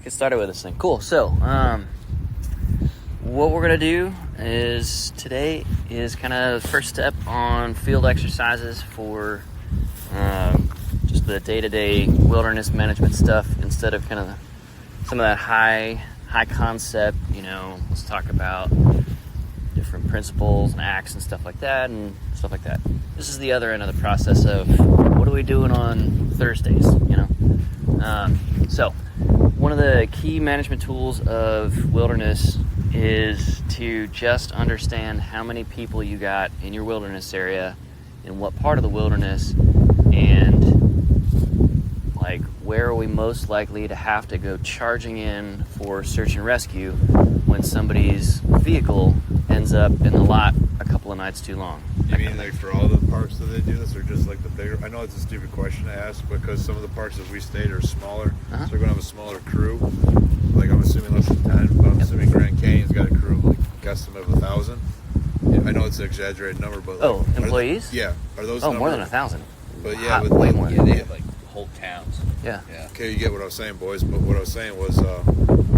get started with this thing. Cool. So, what we're going to do is today is kind of the first step on field exercises for just the day-to-day wilderness management stuff instead of kind of some of that high concept, let's talk about different principles and acts and stuff like that. This is the other end of the process of what are we doing on Thursdays, So one of the key management tools of wilderness is to just understand how many people you got in your wilderness area, in what part of the wilderness, and where are we most likely to have to go charging in for search and rescue when somebody's vehicle ends up in the lot a couple of nights too long. You mean for all the parks that they do this, or just the bigger? I know it's a stupid question to ask because some of the parks that we stayed are smaller, so they're going to have a smaller crew. I'm assuming less than 10, but I'm assuming Grand Canyon's got a crew of guesstimate of 1,000. I know it's an exaggerated number, but employees? Are those more than 1,000? But way more. Yeah, they have whole towns. Yeah. Okay, you get what I was saying, boys. But what I was saying was,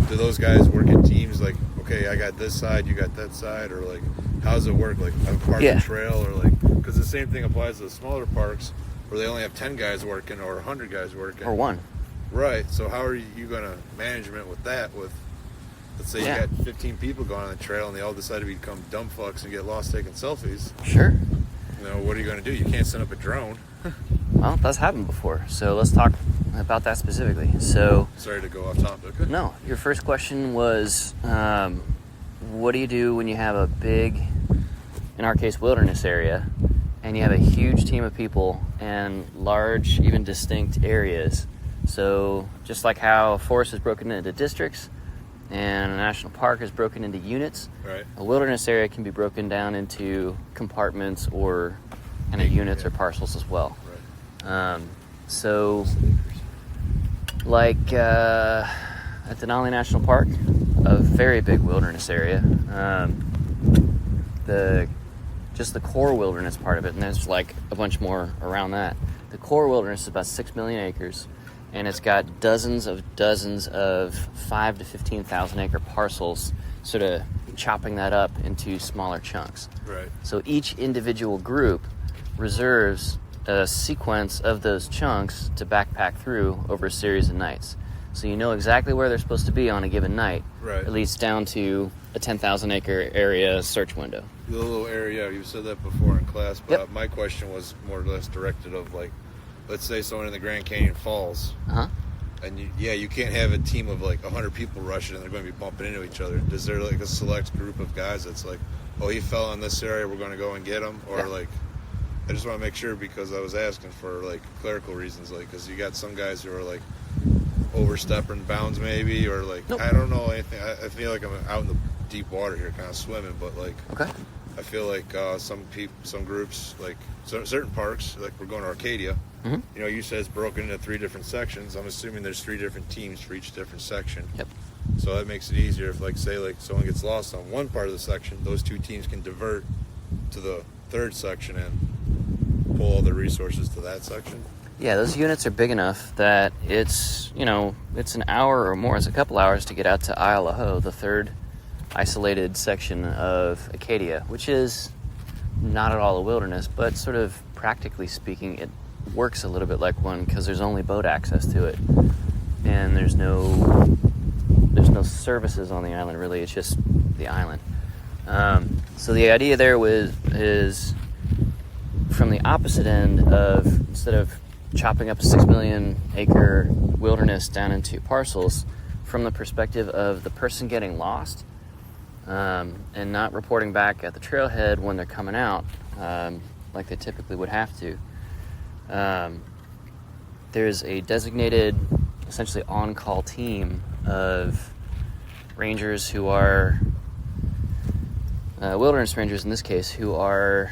do those guys work in teams? Okay, I got this side, you got that side, or how does it work? A park and trail, or because the same thing applies to the smaller parks where they only have 10 guys working or 100 guys working, or one. Right. So how are you going to management with that? Let's say you got 15 people going on the trail and they all decide to become dumb fucks and get lost taking selfies. Sure. What are you going to do? You can't send up a drone. Well, that's happened before. So let's talk about that specifically. So, sorry to go off topic. No, your first question was, what do you do when you have a big, in our case, wilderness area, and you have a huge team of people and large, even distinct areas? So just like how a forest is broken into districts and a national park is broken into units, right, a wilderness area can be broken down into compartments or units or parcels as well. Right. So at Denali National Park, a very big wilderness area, the core wilderness part of it, and there's a bunch more around that. The core wilderness is about 6 million acres, and it's got dozens of 5 to 15,000 acre parcels, sort of chopping that up into smaller chunks. Right. So each individual group reserves a sequence of those chunks to backpack through over a series of nights. So you know exactly where they're supposed to be on a given night, right, at least down to a 10,000 acre area search window. The little area, you said that before in class, but my question was more or less directed of let's say someone in the Grand Canyon falls, and you can't have a team of 100 people rushing and they're going to be bumping into each other. Is there a select group of guys that's he fell in this area, we're going to go and get him, or I just want to make sure because I was asking for clerical reasons, because you got some guys who are overstepping bounds maybe, or Nope. I don't know anything. I feel like I'm out in the deep water here, kind of swimming, but okay. I feel some groups, certain parks, we're going to Arcadia. Mm-hmm. You said it's broken into 3 different sections. I'm assuming there's 3 different teams for each different section. Yep. So that makes it easier if, say, someone gets lost on one part of the section, those 2 teams can divert to the 3rd section and pull all the resources to that section. Yeah, those units are big enough that it's an hour or more. It's a couple hours to get out to Isle of Ho, the 3rd isolated section of Acadia, which is not at all a wilderness, but sort of practically speaking, it works a little bit like one because there's only boat access to it, and there's no services on the island really. It's just the island. So the idea there is from the opposite end of, instead of chopping up a 6 million acre wilderness down into parcels, from the perspective of the person getting lost and not reporting back at the trailhead when they're coming out like they typically would have to. There's a designated, essentially on-call team of rangers who are wilderness rangers in this case, who are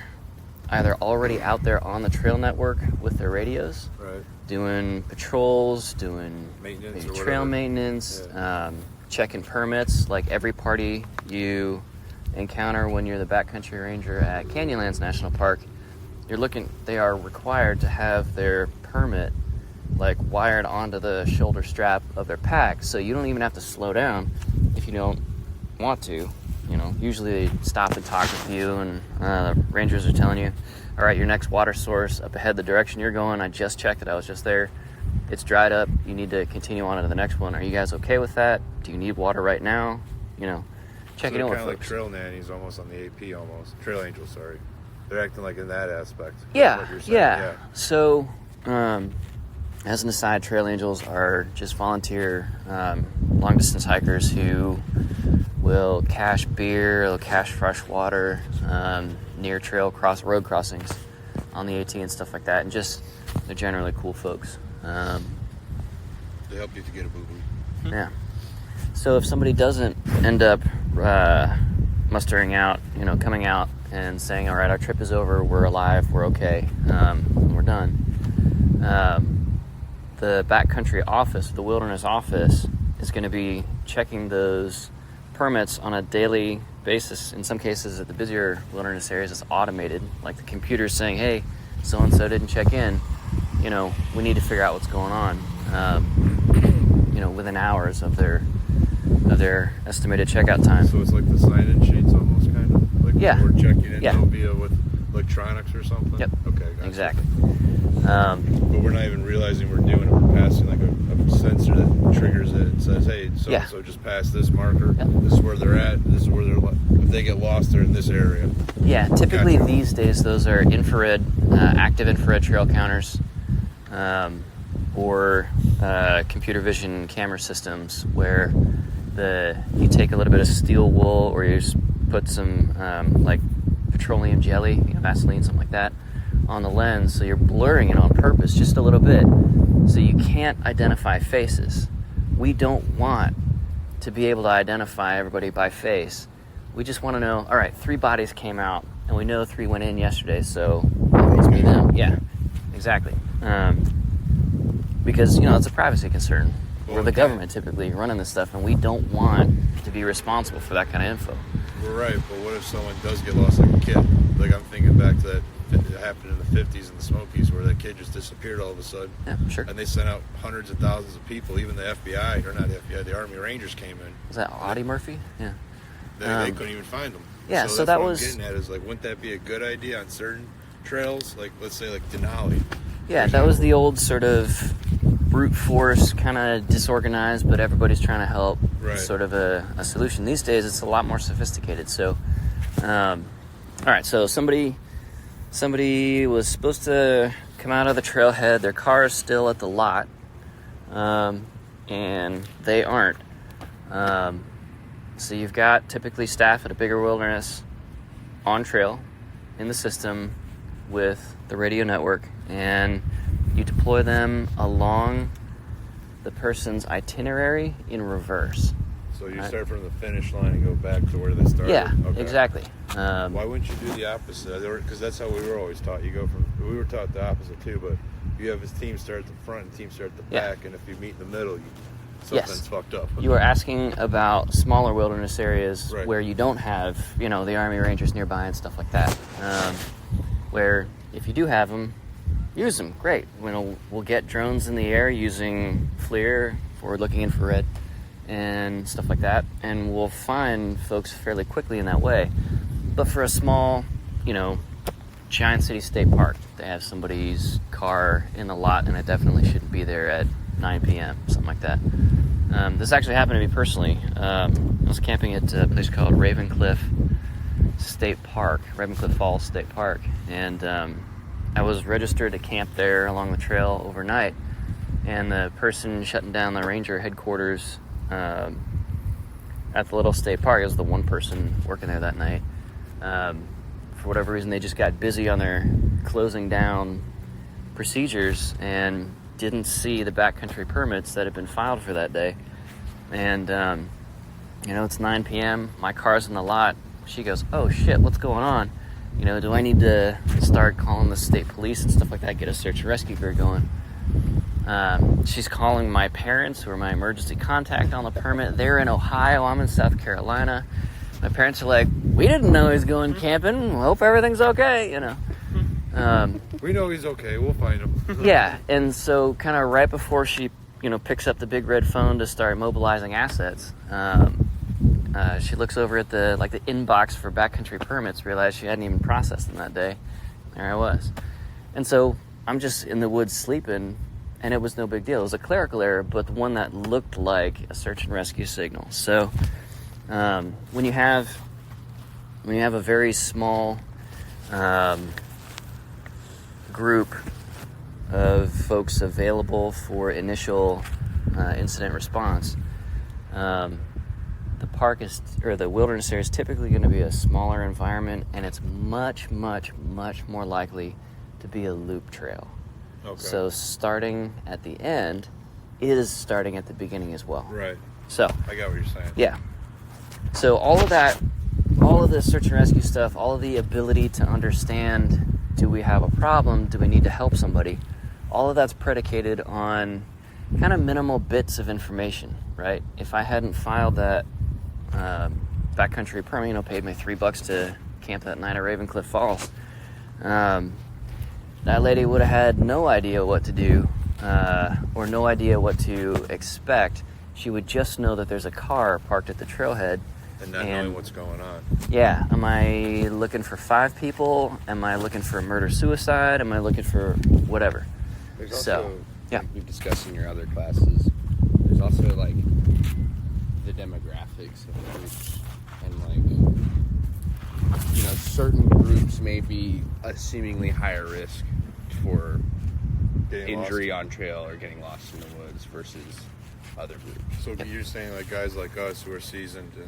either already out there on the trail network with their radios, right, doing patrols, doing maintenance, maybe trail maintenance, checking permits. Every party you encounter when you're the backcountry ranger at Canyonlands National Park, they are required to have their permit like wired onto the shoulder strap of their pack, so you don't even have to slow down if you don't want to. You know, usually they stop and talk with you, and the rangers are telling you, all right, your next water source up ahead, the direction you're going, I just checked it, I was just there, it's dried up, you need to continue on to the next one. Are you guys okay with that? Do you need water right now? You know, check it in with kind of folks. like trail nannies almost on the AP, almost trail angels, sorry. They're acting like in that aspect. Yeah. So as an aside, trail angels are just volunteer long distance hikers who will cache beer, they'll cache fresh water near road crossings on the AT and stuff like that, and just they're generally cool folks. They help you to get a boo-boo. Yeah. So if somebody doesn't end up mustering out, you know, coming out and saying, all right, our trip is over, we're alive, we're okay, we're done, the backcountry office, the wilderness office, is going to be checking those permits on a daily basis. In some cases, at the busier wilderness areas, it's automated. Like the computer's saying, hey, so-and-so didn't check in. You know, we need to figure out what's going on. You know, within hours of their estimated checkout time. So it's like the sign-in sheets almost, kind of? Like yeah. we're checking in via with electronics or something? Yep. Okay, gotcha. Exactly. But we're not even realizing we're doing it. We're passing like a sensor that triggers it and says, hey, so-and-so just passed this marker. Yep. This is where they're at. This is where if they get lost, they're in this area. Yeah, typically these days those are infrared, active infrared trail counters, or computer vision camera systems where you take a little bit of steel wool, or you just put some like petroleum jelly, Vaseline, something like that, on the lens, so you're blurring it on purpose just a little bit, so you can't identify faces. We don't want to be able to identify everybody by face. We just want to know, all right, 3 bodies came out, and we know 3 went in yesterday, so it must be them. Yeah, exactly. Because, it's a privacy concern. We're the government typically running this stuff, and we don't want to be responsible for that kind of info. We're right, but what if someone does get lost like a kid? Like I'm thinking back to that happened in the 50s in the Smokies where that kid just disappeared all of a sudden. Yeah, sure. And they sent out hundreds of thousands of people, even the FBI, or not the FBI, the Army Rangers came in. Was that Audie Murphy? Yeah. They couldn't even find them. Yeah, so that's that what was... I'm getting at is, like, wouldn't that be a good idea on certain trails? Like, let's say, like, Denali. Yeah, that was the old sort of brute force, kind of disorganized, but everybody's trying to help, sort of a solution. These days, it's a lot more sophisticated. So, all right, so somebody was supposed to come out of the trailhead. Their car is still at the lot, and they aren't. So you've got typically staff at a bigger wilderness on trail in the system with the radio network, and you deploy them along the person's itinerary in reverse. So you start from the finish line and go back to where they started? Yeah, exactly. Why wouldn't you do the opposite? Because that's how we were always taught. We were taught the opposite too, but you have his team start at the front and team start at the back, and if you meet in the middle, something's fucked up. You are asking about smaller wilderness areas where you don't have, the Army Rangers nearby and stuff like that. Where if you do have them, use them. Great. We'll get drones in the air using FLIR, forward-looking infrared, and stuff like that, and we'll find folks fairly quickly in that way. But for a small, Giant City State Park, they have somebody's car in the lot, and it definitely shouldn't be there at 9 p.m., something like that. This actually happened to me personally. I was camping at a place called Ravencliff Falls State Park, and I was registered to camp there along the trail overnight, and the person shutting down the ranger headquarters at the little state park, it was the one person working there that night. For whatever reason, they just got busy on their closing down procedures and didn't see the backcountry permits that had been filed for that day. And, it's 9 p.m., my car's in the lot. She goes, oh shit, what's going on? Do I need to start calling the state police and stuff like that, get a search and rescue crew going? She's calling my parents, who are my emergency contact on the permit. They're in Ohio, I'm in South Carolina. My parents are like, we didn't know he was going camping. Hope everything's okay, We know he's okay. We'll find him. Yeah, and so kind of right before she, picks up the big red phone to start mobilizing assets, she looks over at the inbox for backcountry permits, realized she hadn't even processed them that day. There I was. And so I'm just in the woods sleeping, and it was no big deal. It was a clerical error, but the one that looked like a search and rescue signal. So when you have a very small group of folks available for initial incident response, the park the wilderness area is typically going to be a smaller environment, and it's much, much, much more likely to be a loop trail. Okay. So starting at the end is starting at the beginning as well. Right. So I got what you're saying. Yeah. So all of the search and rescue stuff, all of the ability to understand, do we have a problem? Do we need to help somebody? All of that's predicated on kind of minimal bits of information, right? If I hadn't filed that backcountry permit, paid me $3 to camp that night at Ravencliff Falls, that lady would have had no idea what to do or no idea what to expect. She would just know that there's a car parked at the trailhead. And not knowing what's going on. Yeah. Am I looking for 5 people? Am I looking for a murder-suicide? Am I looking for whatever? There's also, like we've discussed in your other classes, there's also, like, the demographics of groups. And, like, certain groups may be a seemingly higher risk for Getting injury lost. on trail or getting lost in the woods versus other groups. So you're saying, like, guys like us who are seasoned in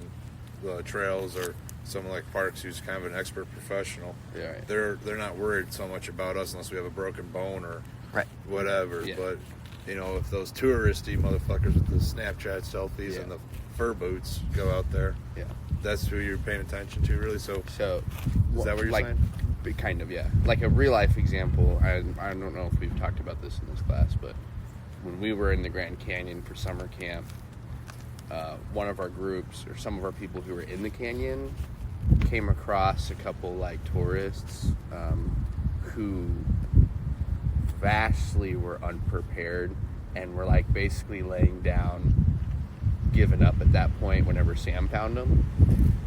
the trails, or someone like Parks who's kind of an expert professional, Yeah. they're not worried so much about us unless we have a broken bone or Right. whatever. Yeah. But if those touristy motherfuckers with the Snapchat selfies and the fur boots go out there, Yeah. that's who you're paying attention to, really. So is that what you're like, saying? Kind of, yeah. Like a real life example, I don't know if we've talked about this in this class, but when we were in the Grand Canyon for summer camp, one of our groups, or some of our people who were in the canyon, came across a couple like tourists who vastly were unprepared and were like basically laying down, giving up at that point whenever Sam found them.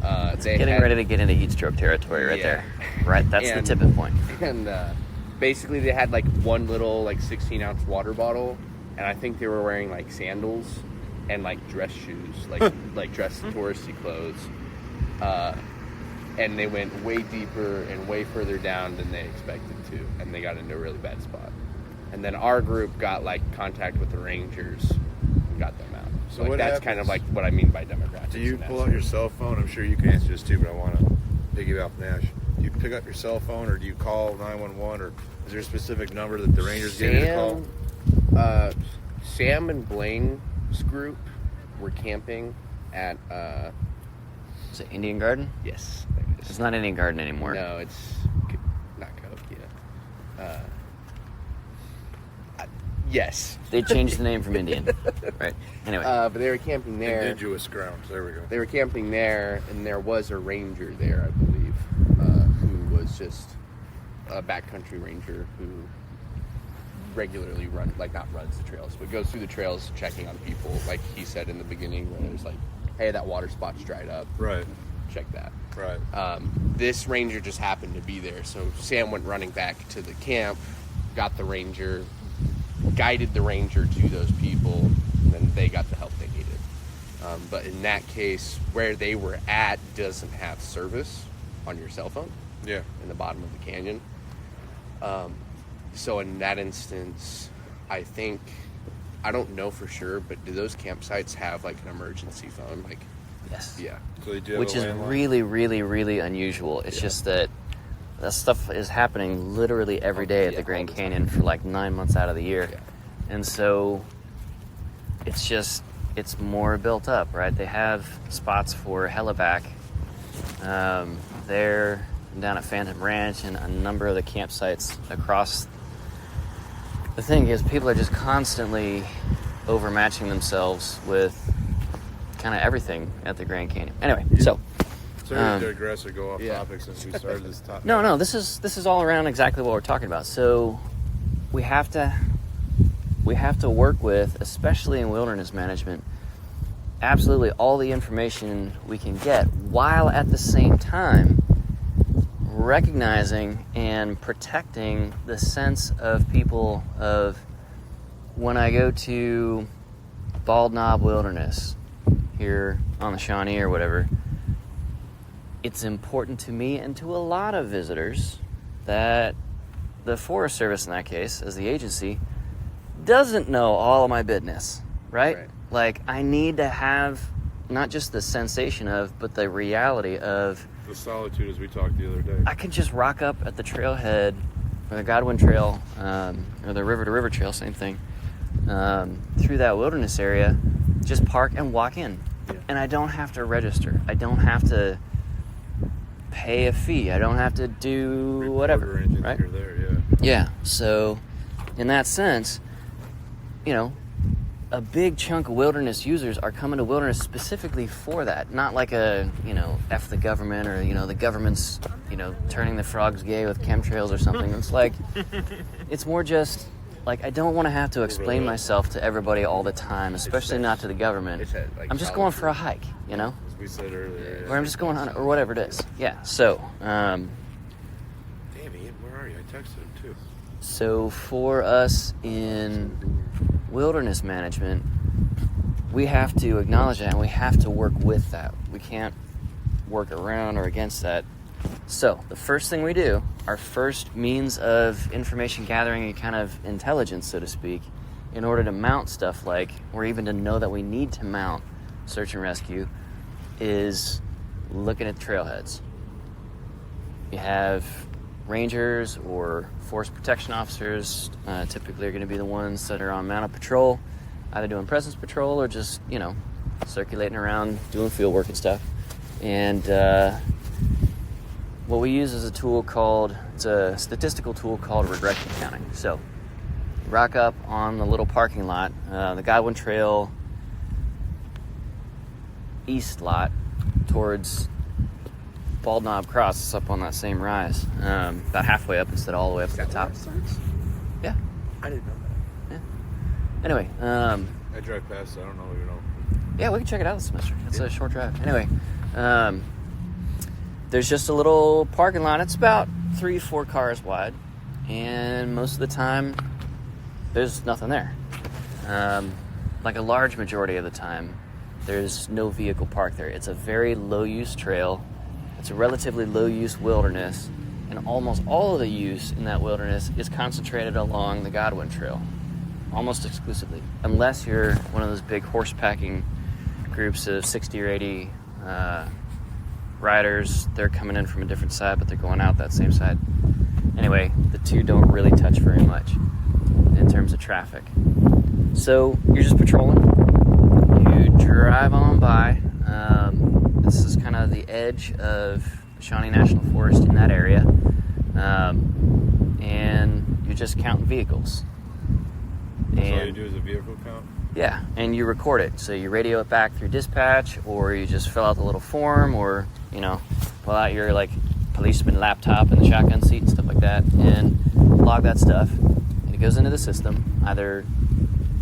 Ready to get into heat stroke territory right there. Right, that's the tipping point. And basically they had like one little like 16-ounce water bottle, and I think they were wearing like sandals and like dress shoes, like dress touristy clothes. And they went way deeper and way further down than they expected to, and they got into a really bad spot. And then our group got like contact with the rangers and got them out. So like, that's kind of like what I mean by demographics. Do you pull out your cell phone? I'm sure you can answer this too, but I want to piggyback off Nash. Do you pick up your cell phone, or do you call 911, or is there a specific number that the Rangers give you to call? Sam and Blaine's group were camping at... Is it Indian Garden? yes. It's not Indian Garden anymore. No, it's not Coke, yeah. Yes. They changed the name from Indian. Right. Anyway. But they were camping there. Indigenous grounds. There we go. They were camping there, and there was a ranger there, I believe, who was just a backcountry ranger who regularly not runs the trails, but goes through the trails checking on people, like he said in the beginning, when it was like, hey, that water spot's dried up. Right. Check that. Right. This ranger just happened to be there, so Sam went running back to the camp, got the ranger, guided the ranger to those people, and then they got the help they needed. But in that case, where they were at doesn't have service on your cell phone. Yeah. In the bottom of the canyon. So in that instance, I think, I don't know for sure, but do those campsites have like an emergency phone? Like, yes. Yeah. So they do have Which a is landline? really, really, really unusual. It's just that stuff is happening literally every day at the Grand Canyon for like 9 months out of the year. Yeah. And so it's more built up, right? They have spots for helivac there and down at Phantom Ranch and a number of the campsites across. The thing is, people are just constantly overmatching themselves with kind of everything at the Grand Canyon. Anyway, so Sorry to digress or go off topic since we started this topic. No, this is all around exactly what we're talking about. So we have to work with, especially in wilderness management, absolutely all the information we can get, while at the same time recognizing and protecting the sense of people of, when I go to Bald Knob Wilderness here on the Shawnee or whatever, it's important to me and to a lot of visitors that the Forest Service, in that case, as the agency, doesn't know all of my business, right? Like, I need to have not just the sensation of, but the reality of the solitude, as we talked the other day. I could just rock up at the trailhead, or the Godwin Trail, or the River to River Trail, same thing, through that wilderness area, just park and walk in. Yeah. And I don't have to register. I don't have to pay a fee. I don't have to do whatever, or anything, right? You're there, Yeah, so in that sense, you know, a big chunk of wilderness users are coming to wilderness specifically for that. Not like a, F the government, or, the government's, turning the frogs gay with chemtrails or something. It's like, it's more just, like, I don't want to have to explain myself to everybody all the time, especially not to the government. I'm just going for a hike, As we said earlier. Or I'm just going on, or whatever it is. Yeah, so. Damn, Ian, where are you? I texted him too. So for us in wilderness management, we have to acknowledge that, and we have to work with that. We can't work around or against that. So the first thing we do, our first means of information gathering and kind of intelligence, so to speak, in order to mount stuff like, or even to know that we need to mount search and rescue, is looking at trailheads. You have rangers or forest protection officers, typically are going to be the ones that are on mounted patrol, either doing presence patrol or just, circulating around doing field work and stuff. And what we use is a tool it's a statistical tool called regression counting. So you rock up on the little parking lot, the Godwin Trail east lot towards Bald Knob Cross. It's up on that same rise, about halfway up instead of all the way up to the top. Yeah, I didn't know that. Yeah. Anyway, I drive past, so I don't know. Yeah, we can check it out this semester. It's a short drive. Anyway, there's just a little parking lot. It's about 3-4 cars wide, and most of the time, there's nothing there. Like a large majority of the time, there's no vehicle parked there. It's a very low-use trail. It's a relatively low-use wilderness, and almost all of the use in that wilderness is concentrated along the Godwin Trail, almost exclusively, unless you're one of those big horse-packing groups of 60 or 80 riders. They're coming in from a different side, but they're going out that same side. Anyway, the two don't really touch very much in terms of traffic. So you're just patrolling. You drive on by. This is kind of the edge of Shawnee National Forest in that area. And you're just counting vehicles. That's all you do is a vehicle count? Yeah, and you record it. So you radio it back through dispatch, or you just fill out the little form, or, pull out your, policeman laptop in the shotgun seat and stuff like that, and log that stuff. And it goes into the system, either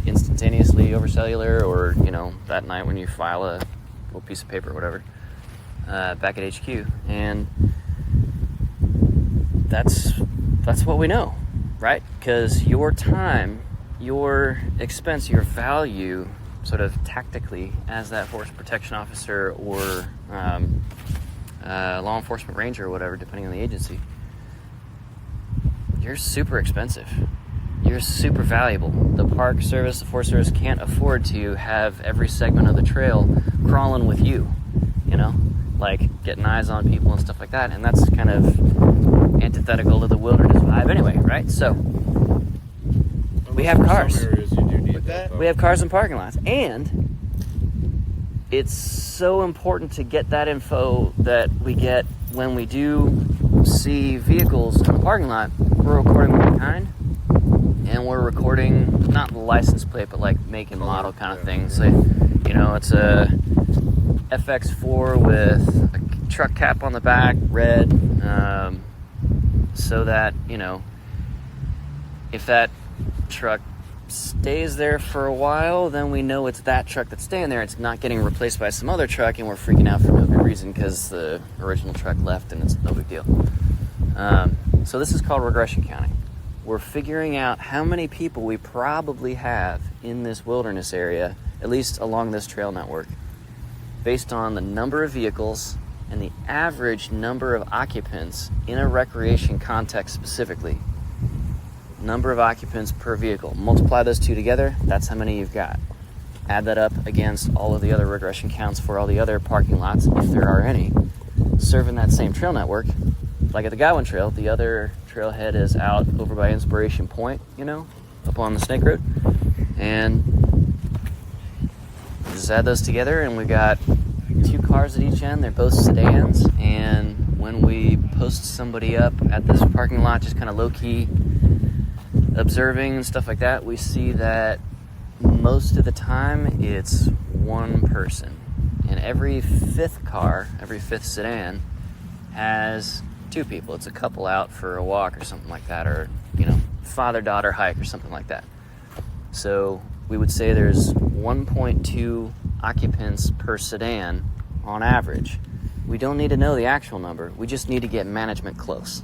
instantaneously over cellular, or, that night when you file a little piece of paper or whatever, back at HQ. And that's what we know, right? Because your time, your expense, your value, sort of tactically, as that forest protection officer or law enforcement ranger or whatever, depending on the agency, you're super expensive. You're super valuable. The Park Service, the Forest Service can't afford to have every segment of the trail crawling with you, like getting eyes on people and stuff like that. And that's kind of antithetical to the wilderness vibe anyway, right? So we have cars. Some areas you do need that. We have cars in parking lots. And it's so important to get that info that we get when we do see vehicles in the parking lot. We're recording one kind, and we're recording not the license plate, but like make and model kind of thing. So, it's a FX4 with truck cap on the back, red, so that, if that truck stays there for a while, then we know it's that truck that's staying there. It's not getting replaced by some other truck, and we're freaking out for no good reason because the original truck left, and it's no big deal. So this is called regression counting. We're figuring out how many people we probably have in this wilderness area, at least along this trail network, based on the number of vehicles and the average number of occupants in a recreation context specifically. Number of occupants per vehicle. Multiply those two together, that's how many you've got. Add that up against all of the other regression counts for all the other parking lots, if there are any, serving that same trail network. Like at the Godwin Trail, the other trailhead is out over by Inspiration Point, up on the Snake Road. And just add those together, and we got 2 cars at each end. They're both sedans, and when we post somebody up at this parking lot, just kind of low-key observing and stuff like that, we see that most of the time it's one person. And every 5th car, every 5th sedan has 2 people. It's a couple out for a walk or something like that, or, father-daughter hike or something like that. So we would say there's 1.2 occupants per sedan on average. We don't need to know the actual number. We just need to get management close.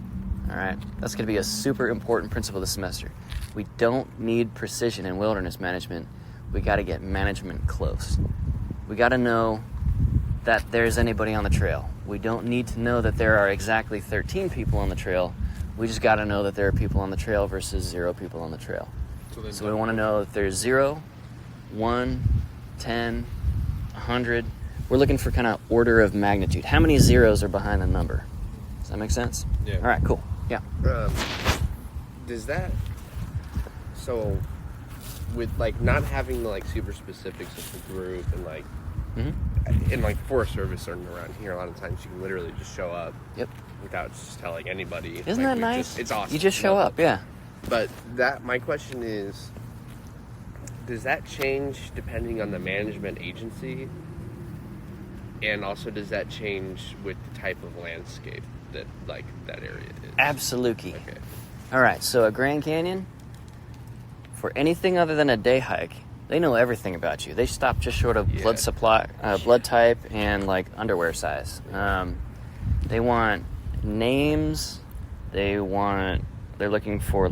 All right? That's going to be a super important principle this semester. We don't need precision in wilderness management. We got to get management close. We got to know that there's anybody on the trail. We don't need to know that there are exactly 13 people on the trail. We just got to know that there are people on the trail versus 0 people on the trail. So we want to know if there's 0, 1, 10, 100. We're looking for kind of order of magnitude. How many zeros are behind the number? Does that make sense? Yeah. All right, cool. Yeah. Does that... So, with, not having the, super specifics of the group and, and, Forest Service are around here, a lot of times you can literally just show up. Yep. Without just telling anybody. Isn't that nice? It's awesome. You just show up, yeah. But my question is, does that change depending on the management agency? And also, does that change with the type of landscape that, that area is? Absolutely. Okay. All right, so at Grand Canyon, for anything other than a day hike, they know everything about you. They stop just short of blood supply, blood type, and, underwear size. They want names. They're looking for,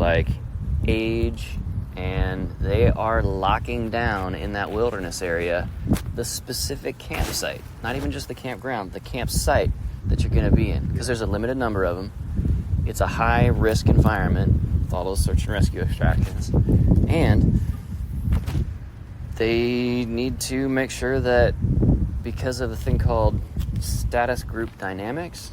age, and they are locking down in that wilderness area the specific campsite, not even just the campground, the campsite that you're going to be in, because there's a limited number of them. It's a high risk environment with all those search and rescue extractions, and they need to make sure that because of a thing called status group dynamics,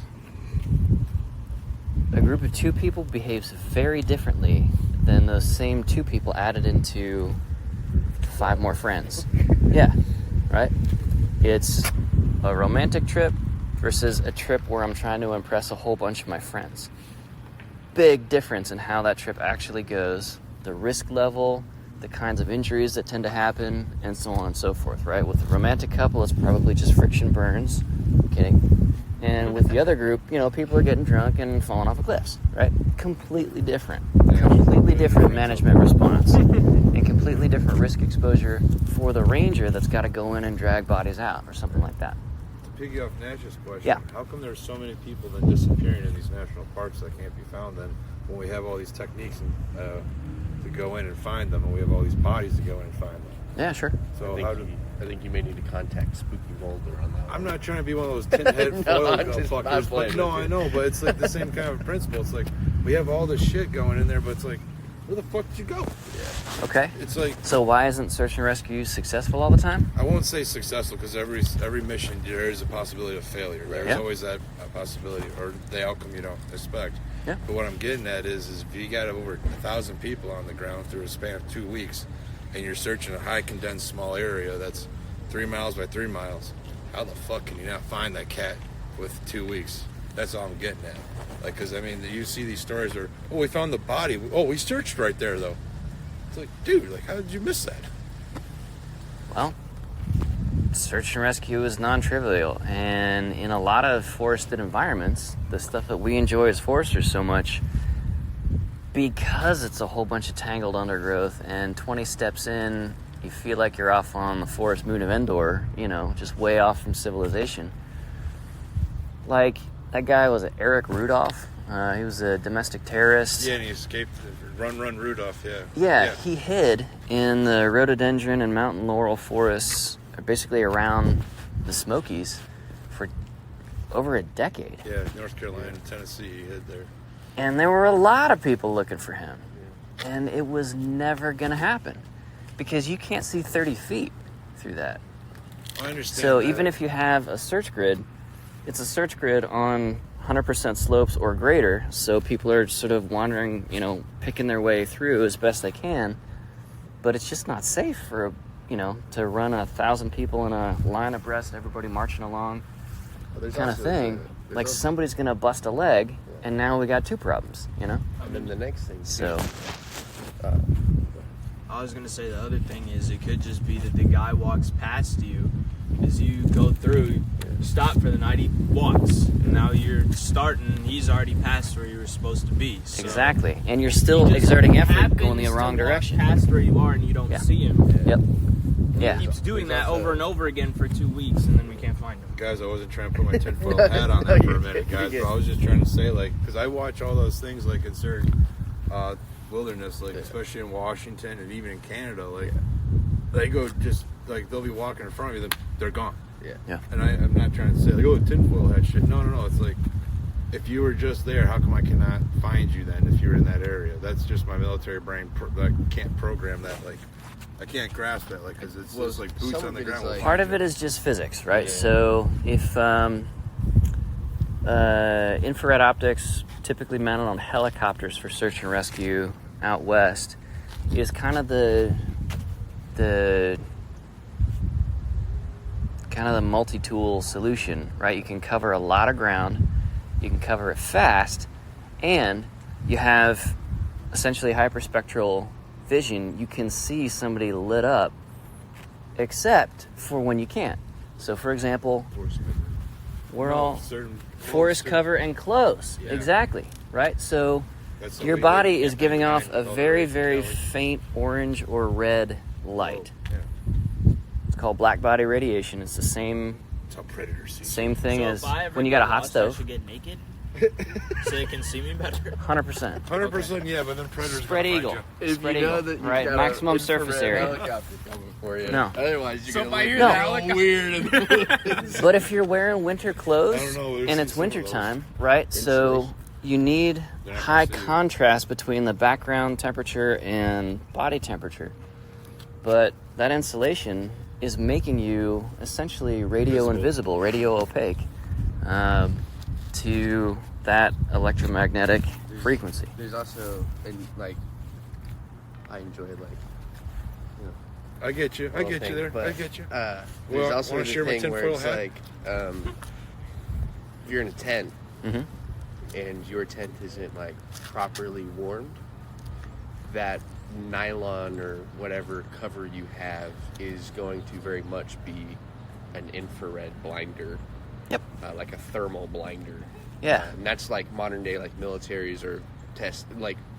a group of 2 people behaves very differently than those same 2 people added into 5 more friends. Yeah, right? It's a romantic trip versus a trip where I'm trying to impress a whole bunch of my friends. Big difference in how that trip actually goes, the risk level, the kinds of injuries that tend to happen, and so on and so forth, right? With a romantic couple, it's probably just friction burns. I'm kidding. And with the other group, people are getting drunk and falling off of cliffs, right? Completely different. Completely different management response. And completely different risk exposure for the ranger that's got to go in and drag bodies out or something like that. To piggy off Nash's question, yeah. How come there's so many people then disappearing in these national parks that can't be found then when we have all these techniques to go in and find them, and we have all these bodies to go in and find them? Yeah, sure. So I think you may need to contact Spooky Boulder on that. I'm not trying to be one of those tin head foil fuckers, but no, I know, but it's the same kind of principle. It's we have all this shit going in there, but it's where the fuck did you go? Yeah. Okay. It's so why isn't search and rescue successful all the time? I won't say successful because every mission there is a possibility of failure. Right? There's always that possibility or the outcome you don't expect. Yeah. But what I'm getting at is if you got over 1,000 people on the ground through a span of 2 weeks, and you're searching a high condensed small area that's 3 miles by 3 miles, how the fuck can you not find that cat with 2 weeks? That's all I'm getting at. Because you see these stories where, we found the body. We searched right there though. It's dude, how did you miss that? Well, search and rescue is non-trivial. And in a lot of forested environments, the stuff that we enjoy as foresters so much, because it's a whole bunch of tangled undergrowth, and 20 steps in, you feel like you're off on the forest moon of Endor, just way off from civilization. Like, that guy was Eric Rudolph. He was a domestic terrorist. Yeah, and he escaped. Run, Rudolph, yeah. Yeah, he hid in the rhododendron and mountain laurel forests, basically around the Smokies, for over a decade. Yeah, North Carolina and Tennessee, he hid there. And there were a lot of people looking for him. Yeah. And it was never going to happen, because you can't see 30 feet through that. I understand. So that. even if you have a search grid, it's a search grid on 100% slopes or greater, so people are sort of wandering, picking their way through as best they can, but it's just not safe for, to run 1,000 people in a line abreast, everybody marching along, kind of thing. Like, somebody's going to bust a leg, and now we got two problems, And then the next thing. So, I was going to say the other thing is it could just be that the guy walks past you as you go through, you stop for the night, he walks, and now you're starting, he's already past where you were supposed to be. So exactly, and you're still exerting effort going the wrong direction. Past where you are and you don't see him. Yep. Yeah. He keeps doing that over and over again for 2 weeks, and then we can't find him. Guys, I wasn't trying to put my tinfoil hat on there for a minute, guys, but I was just trying to say, because I watch all those things, in certain wilderness, especially in Washington and even in Canada, they go just, they'll be walking in front of you, they're gone. Yeah. And I'm not trying to say, tinfoil hat shit. No. It's if you were just there, how come I cannot find you then if you're in that area? That's just my military brain that can't program that, I can't grasp that, because it's just boots on the ground. Part of it is just physics, right? Yeah. So if infrared optics, typically mounted on helicopters for search and rescue out west, is kind of the multi-tool solution, right? You can cover a lot of ground, you can cover it fast, and you have essentially hyperspectral vision. You can see somebody lit up, except for when you can't. So, for example, we're all forest cover and close. Yeah. Exactly, right? So your body is giving off a very, very faint orange or red light. Called black body radiation. It's the same. It's how predators see. Same thing as when you got a hot stove. I should get naked so they can see me better. 100%. 100%. Yeah, but then predators. Spread eagle. Spread eagle. Right. Maximum surface area. For you. No. Otherwise, you're gonna hear that weird. But if you're wearing winter clothes and it's winter time, right? So you need high contrast between the background temperature and body temperature. But that insulation is making you essentially radio invisible, radio opaque to that electromagnetic frequency. There's also, I enjoy I get you. I get you there. But, I get you. There's also the thing where it's you're in a tent and your tent isn't properly warmed, that nylon or whatever cover you have is going to very much be an infrared blinder. Yep. Like a thermal blinder. Yeah. And that's modern day militaries are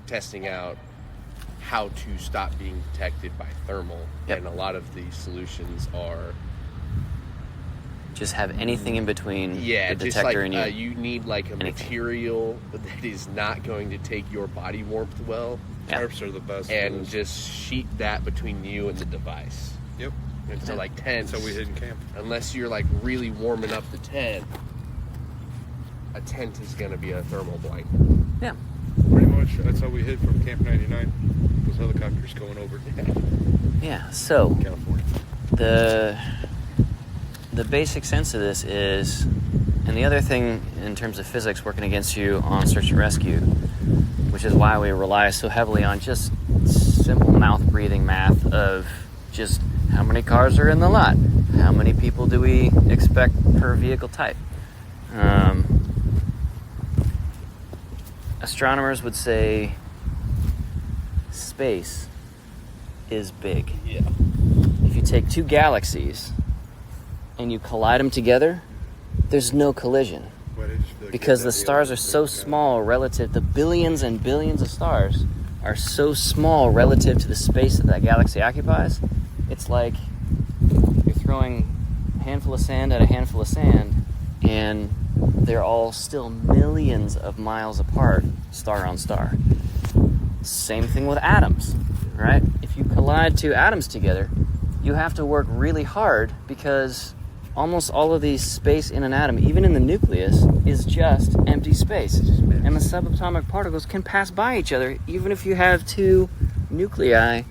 testing out how to stop being detected by thermal. Yep. And a lot of the solutions are just have anything in between the detector just and you. You need a material that is not going to take your body warmth well. Tarps are the best. And just sheet that between you and the device. Yep. And so tents. That's how we hid in camp. Unless you're really warming up the tent, a tent is going to be a thermal blinder. Yeah. Pretty much. That's how we hid from Camp 99. Those helicopters going over. Yeah. So California. The basic sense of this is, and the other thing in terms of physics working against you on search and rescue, which is why we rely so heavily on just simple mouth-breathing math of just how many cars are in the lot, how many people do we expect per vehicle type. Astronomers would say space is big. Yeah. If you take two galaxies and you collide them together, there's no collision. But I just feel like Because you the have to be stars able are to so break it down. small relative, the billions and billions of stars are so small relative to the space that that galaxy occupies. It's like you're throwing a handful of sand at a handful of sand, and they're all still millions of miles apart, star on star. Same thing with atoms, right? If you collide two atoms together, you have to work really hard because almost all of the space in an atom, even in the nucleus, is just empty space. And the subatomic particles can pass by each other even if you have two nuclei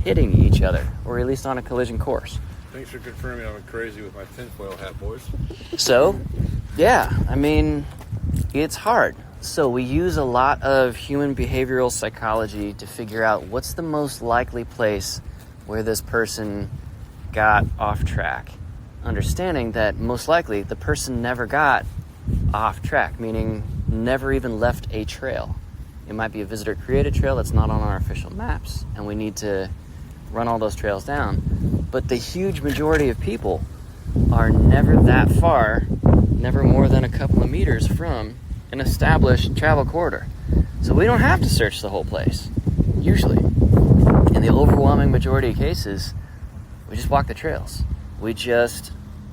hitting each other, or at least on a collision course. Thanks for confirming I'm crazy with my tinfoil hat, boys. So, yeah, I mean, it's hard. So we use a lot of human behavioral psychology to figure out what's the most likely place where this person got off track. Understanding that most likely the person never got off track, meaning never even left a trail. It might be a visitor created trail that's not on our official maps, and we need to run all those trails down. But the huge majority of people are never that far, never more than a couple of meters from an established travel corridor. So we don't have to search the whole place, usually. In the overwhelming majority of cases, we just walk the trails. We just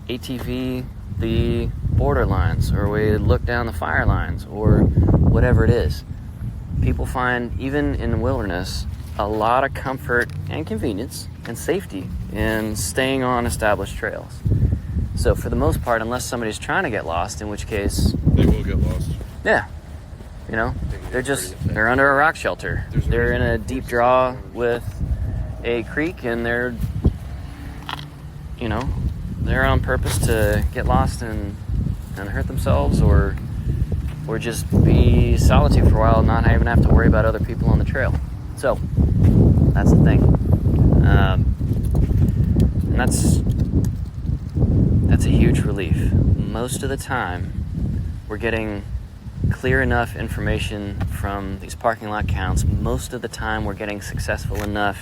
ATV the border lines, or we look down the fire lines, or whatever it is. People find, even in the wilderness, a lot of comfort and convenience and safety in staying on established trails. So for the most part, unless somebody's trying to get lost, in which case, They will get lost. yeah, you know, they're under a rock shelter. They're in a deep draw with a creek, and they're, you know, they're on purpose to get lost and hurt themselves, or just be solitude for a while and not even have to worry about other people on the trail. So that's the thing. And that's a huge relief. Most of the time, we're getting clear enough information from these parking lot counts. Most of the time, we're getting successful enough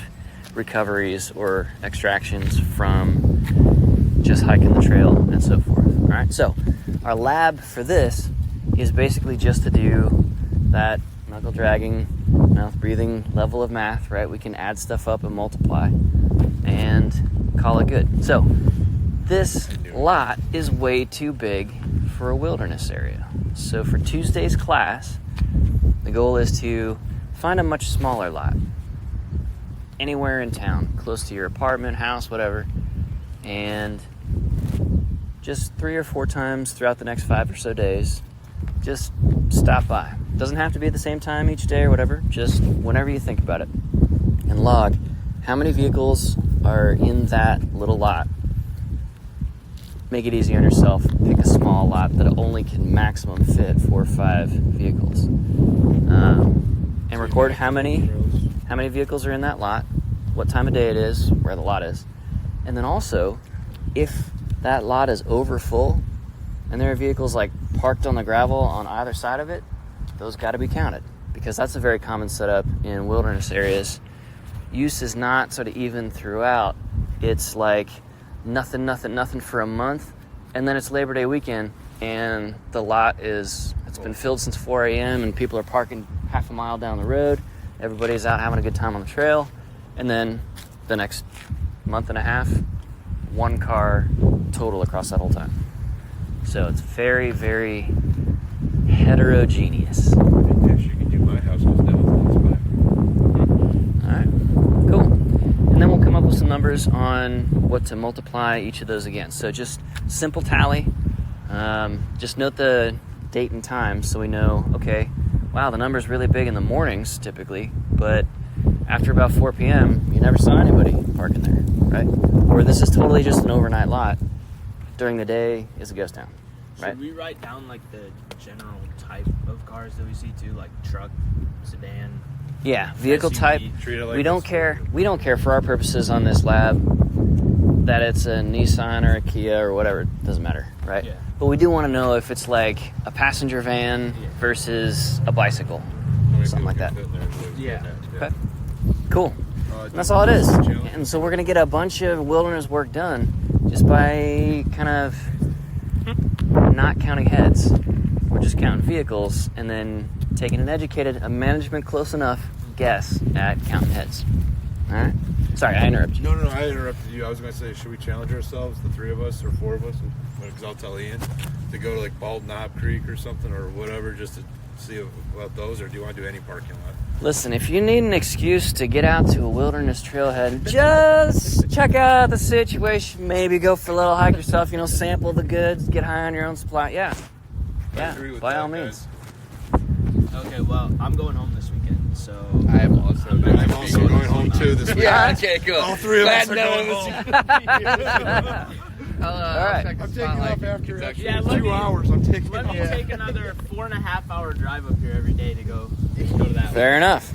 recoveries or extractions from just hiking the trail and so forth. All right, so our lab for this is basically just to do that knuckle dragging, mouth breathing level of math, right? We can add stuff up and multiply and call it good. So this lot is way too big for a wilderness area. So for Tuesday's class, the goal is to find a much smaller lot anywhere in town, close to your apartment, house, whatever, and just 3 or 4 times throughout the next 5 or so days, just stop by. Doesn't have to be at the same time each day or whatever, just whenever you think about it, and log how many vehicles are in that little lot. Make it easy on yourself. Pick a small lot that only can maximum fit 4 or 5 vehicles, and record how many vehicles are in that lot, what time of day it is, where the lot is, and then also, if that lot is over full and there are vehicles like parked on the gravel on either side of it, those got to be counted, because that's a very common setup in wilderness areas. Use is not sort of even throughout. It's like nothing for a month, and then it's Labor Day weekend, and the lot it's been filled since 4 a.m. and people are parking half a mile down the road. Everybody's out having a good time on the trail, and then the next month and a half, 1 car total across that whole time. So it's very, very heterogeneous. Yes, you can do my house goes down. All right, cool. And then we'll come up with some numbers on what to multiply each of those against. So just simple tally. Just note the date and time so we know, okay, wow, the number's really big in the mornings typically, but after about 4 p.m., you never saw anybody parking there, right? Or this is totally just an overnight lot. During the day is a ghost town, right? Should we write down like the general type of cars that we see too, like truck, sedan? Yeah, vehicle SUV? type. Treat it like We don't it's- care. We don't care for our purposes on this lab that it's a Nissan or a Kia or whatever. It doesn't matter, right? Yeah. But we do want to know if it's like a passenger van versus a bicycle, How many something like people that. can fit in there? Yeah. Okay. Cool. And that's all it is. And so we're going to get a bunch of wilderness work done just by kind of not counting heads. We're just counting vehicles and then taking a management close enough guess at counting heads. All right? Sorry, I interrupted you. No, I interrupted you. I was going to say, should we challenge ourselves, the 3 of us or 4 of us, because I'll tell Ian, to go to like Bald Knob Creek or something or whatever, just to see about those, or do you want to do any parking lot? Listen, if you need an excuse to get out to a wilderness trailhead, just check out the situation. Maybe go for a little hike yourself. Sample the goods, get high on your own supply. Yeah, agree with by that, all guys. means. Okay, well, I'm going home this weekend, so I am also. I'm also going home too this week. Yeah, okay, cool. All 3 of us are Glad going home. All right. I'm taking off after Yeah, 2 hours. I'm taking let off. me take another 4.5-hour drive up here every day to go to that. Fair enough.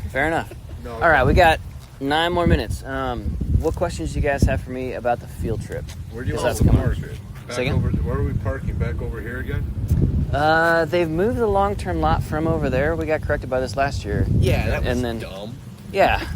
No, All right, we got 9 more minutes. What questions do you guys have for me about the field trip? Where do you Because want that's to coming. park? Say again? Where are we parking? Back over here again? They've moved the long-term lot from over there. We got corrected by this last year. Yeah, that was And then- dumb. Yeah.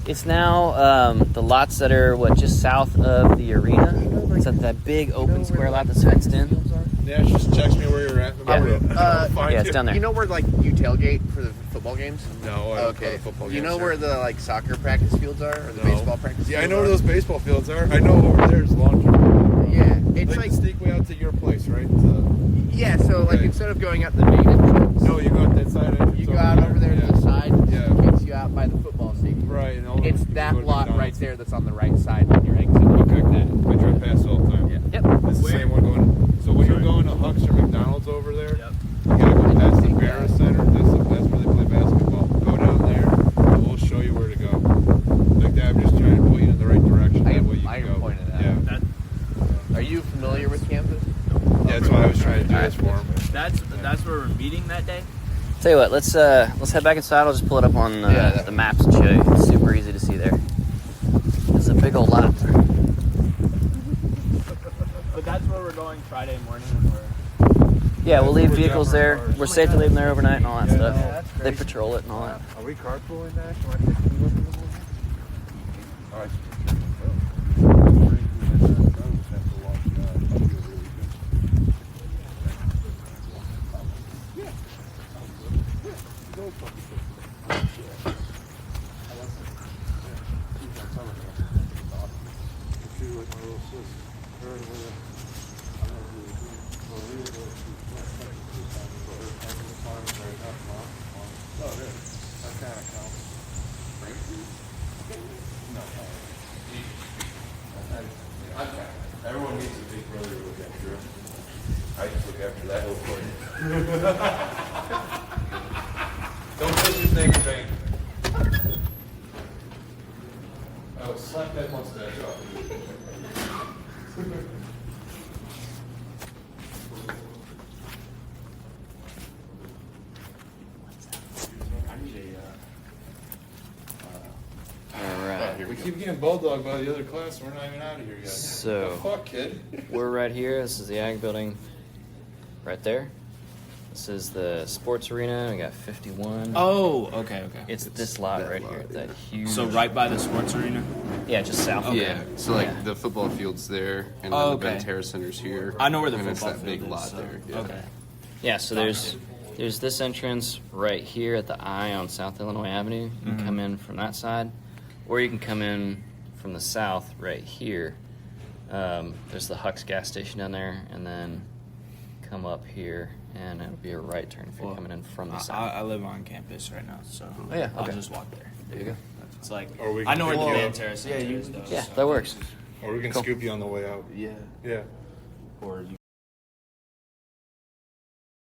It's now the lots that are, just south of the arena. It's that big open square lot that's fenced in. Yeah, just text me where you're at. Yeah. Find Yeah, it's down there. You know where you tailgate for the football games? No, I don't go Okay. to football You games know here. where the soccer practice fields are, or the No. baseball practice Yeah, I fields know where are? those baseball fields are. I know over there is long term. Yeah, it's Like like the sneak way out to your place, right? yeah. So like Okay. instead of going out the main entrance, No, you go out that side entrance. you go out over there to the side. Yeah. It takes you out by the football stadium. Right. And all It's you that go to lot McDonald's. right there that's on the right side when you're exiting. Okay, cool. I drive past it all the time. Yeah. Yep. This is the same one going. So when you're going to Huck's or McDonald's over there, Yep. you gotta go past the Barra Center. That's where they play basketball. Go down there, and we'll show you where to go. Like that, I'm just trying to point you in the right direction. I That can- way you I can can go. point it out. Yeah. That, Are you familiar with campus? Yeah, that's why I was trying to do this for him. that's where we're meeting that day. Tell you what, let's head back inside. I'll just pull it up on Yeah. the maps and show you. It's super easy to see there. It's a big old lot. But that's where we're going Friday morning when we're. Yeah, we'll leave We're vehicles down our there. cars. We're safe to leave them there overnight and all that Yeah, stuff. no, that's They great. patrol it and all that. Are we carpooling that? Can I pick you up in the morning? All right. Everyone needs a big brother to look after him. I just look after that whole corner. Don't push his name in vain. Oh, slap that mustache off. All right. We keep getting bulldogged by the other class, and we're not even out of here yet. So- The fuck, kid? We're right here. This is the Ag building right there. This is the sports arena. We got 51. Oh, okay. It's this lot right here. That huge. So right by the sports arena. Yeah, just south. of Yeah. there. So like Yeah. the football field's there, and then Oh, the okay. Ben Terrace Center's here. I know where the and football it's that field big is, lot so- there. Yeah. Okay. Yeah, so there's this entrance right here at the I on South Illinois Avenue. You can come in from that side, or you can come in from the south right here. There's the Huck's gas station down there, and then come up here, and it'll be a right turn if you're Well, coming in from the I south. live on campus right now, so Oh, yeah, I'll okay. just walk there. There you go. It's like Or we I can know where the pick you band up. terrace. Yeah, you- though, Yeah, so- that works. Or we can Cool. scoop you on the way out. Yeah. Yeah. Or you